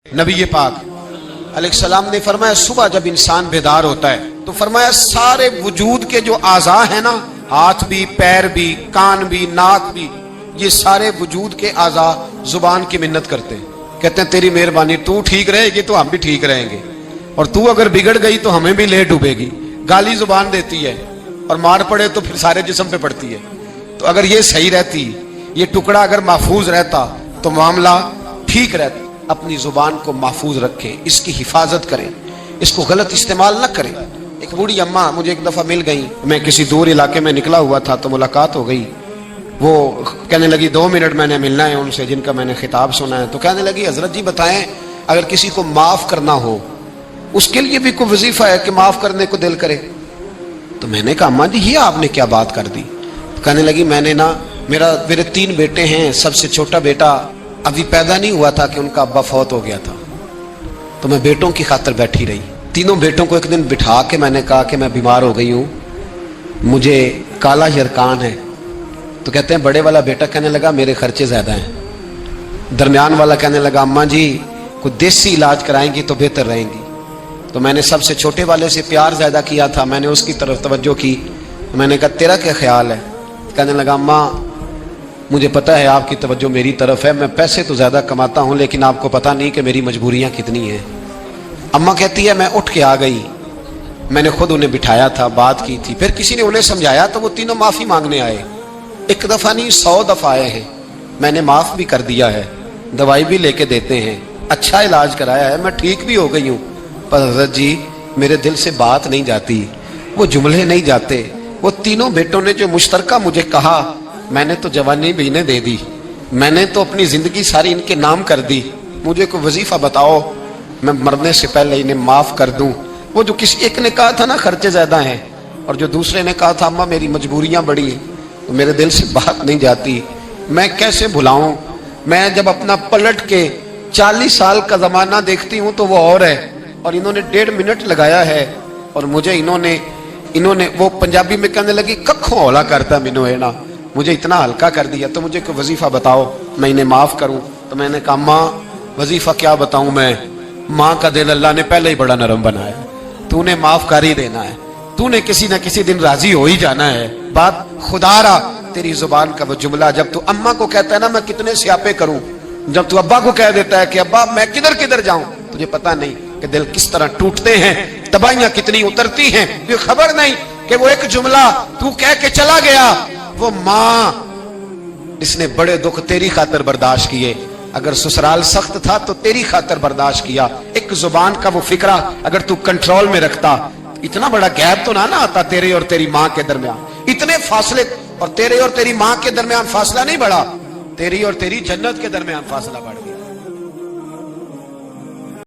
नबी पाक अलैहिस्सलाम ने फरमाया सुबह जब इंसान बेदार होता है तो फरमाया सारे वजूद के जो आज़ा है ना, हाथ भी, पैर भी, कान भी, नाक भी, ये सारे वजूद के आज़ा जुबान की मिन्नत करते हैं। कहते हैं तेरी मेहरबानी, तू ठीक रहेगी तो हम भी ठीक रहेंगे, और तू अगर बिगड़ गई तो हमें भी ले डूबेगी। गाली जुबान देती है और मार पड़े तो फिर सारे जिस्म पे पड़ती है। तो अगर ये सही रहती, ये टुकड़ा अगर महफूज रहता तो मामला ठीक रहता। अपनी जुबान को महफूज रखें, इसकी हिफाजत करें, इसको गलत इस्तेमाल न करें। एक बूढ़ी अम्मा मुझे एक दफ़ा मिल गई, मैं किसी दूर इलाके में निकला हुआ था तो मुलाकात हो गई। वो कहने लगी 2 मिनट मैंने मिलना है उनसे जिनका मैंने खिताब सुना है। तो कहने लगी हजरत जी बताएं, अगर किसी को माफ़ करना हो उसके लिए भी कोई वजीफा है कि माफ़ करने को दिल करे? तो मैंने कहा अम्मा जी ये आपने क्या बात कर दी? तो कहने लगी मेरे 3 बेटे हैं, सबसे छोटा बेटा अभी पैदा नहीं हुआ था कि उनका अब्बा फौत हो गया था, तो मैं बेटों की खातिर बैठी रही। तीनों बेटों को एक दिन बिठा के मैंने कहा कि मैं बीमार हो गई हूँ, मुझे काला यरकान है। तो कहते हैं बड़े वाला बेटा कहने लगा मेरे खर्चे ज़्यादा हैं। दरमियान वाला कहने लगा अम्मा जी कोई देसी इलाज कराएंगी तो बेहतर रहेंगी। तो मैंने सबसे छोटे वाले से प्यार ज़्यादा किया था, मैंने उसकी तरफ तवज्जो की। मैंने कहा तेरा क्या ख्याल है? कहने लगा अम्मा मुझे पता है आपकी तवज्जो मेरी तरफ है, मैं पैसे तो ज़्यादा कमाता हूँ लेकिन आपको पता नहीं कि मेरी मजबूरियाँ कितनी हैं। अम्मा कहती है मैं उठ के आ गई, मैंने खुद उन्हें बिठाया था, बात की थी, फिर किसी ने उन्हें समझाया तो वो तीनों माफ़ी मांगने आए। 1 दफ़ा नहीं 100 दफ़ा आए हैं, मैंने माफ़ भी कर दिया है, दवाई भी लेके देते हैं, अच्छा इलाज कराया है, मैं ठीक भी हो गई हूँ। पर हज़रत जी मेरे दिल से बात नहीं जाती, वो जुमले नहीं जाते। वो तीनों बेटों ने जो मुश्तरका मुझे कहा, मैंने तो जवानी भी इन्हें दे दी, मैंने तो अपनी ज़िंदगी सारी इनके नाम कर दी। मुझे कोई वजीफ़ा बताओ मैं मरने से पहले इन्हें माफ़ कर दूं। वो जो किसी एक ने कहा था ना खर्चे ज़्यादा हैं, और जो दूसरे ने कहा था अम्मा मेरी मजबूरियाँ बड़ी हैं, तो मेरे दिल से बात नहीं जाती, मैं कैसे भुलाऊं? मैं जब अपना पलट के 40 साल का ज़माना देखती हूँ तो वो और है, और इन्होंने 1.5 मिनट लगाया है, और मुझे इन्होंने वो पंजाबी में कहने लगी कखों हौला करता मैनू है ना, मुझे इतना हल्का कर दिया, तो मुझे कोई वजीफ़ा बताओ मैं इन्हें माफ़ करूं। तो मैंने कहा माँ वजीफ़ा क्या बताऊं मैं, माँ का दिल अल्लाह ने पहले ही बड़ा नरम बनाया, तूने माफ़ कर ही देना है, तूने किसी न किसी दिन राजी हो ही जाना है। बात खुदारा तेरी जुबान का वो जुमला, जब तू अम्मा को कहता है ना मैं कितने स्यापे करूं, जब तू अब्बा को कह देता है कि अब्बा मैं किधर किधर जाऊं, तुझे पता नहीं कि दिल किस तरह टूटते हैं, तबाहियां कितनी उतरती हैं, तुझे खबर नहीं कि वो एक जुमला तू कह के चला गया, वो माँ इसने बड़े दुख तेरी खातिर बर्दाश्त किए। अगर ससुराल सख्त था तो तेरी खातिर बर्दाश्त किया। एक जुबान का वो फिक्रा अगर तू कंट्रोल में रखता, इतना बड़ा गैप तो ना आता तेरे और तेरी माँ के दरमियान, इतने फासले, और तेरे और तेरी माँ के दरमियान फासला नहीं बढ़ा, तेरी और तेरी जन्नत के दरमियान फासला बढ़ गया।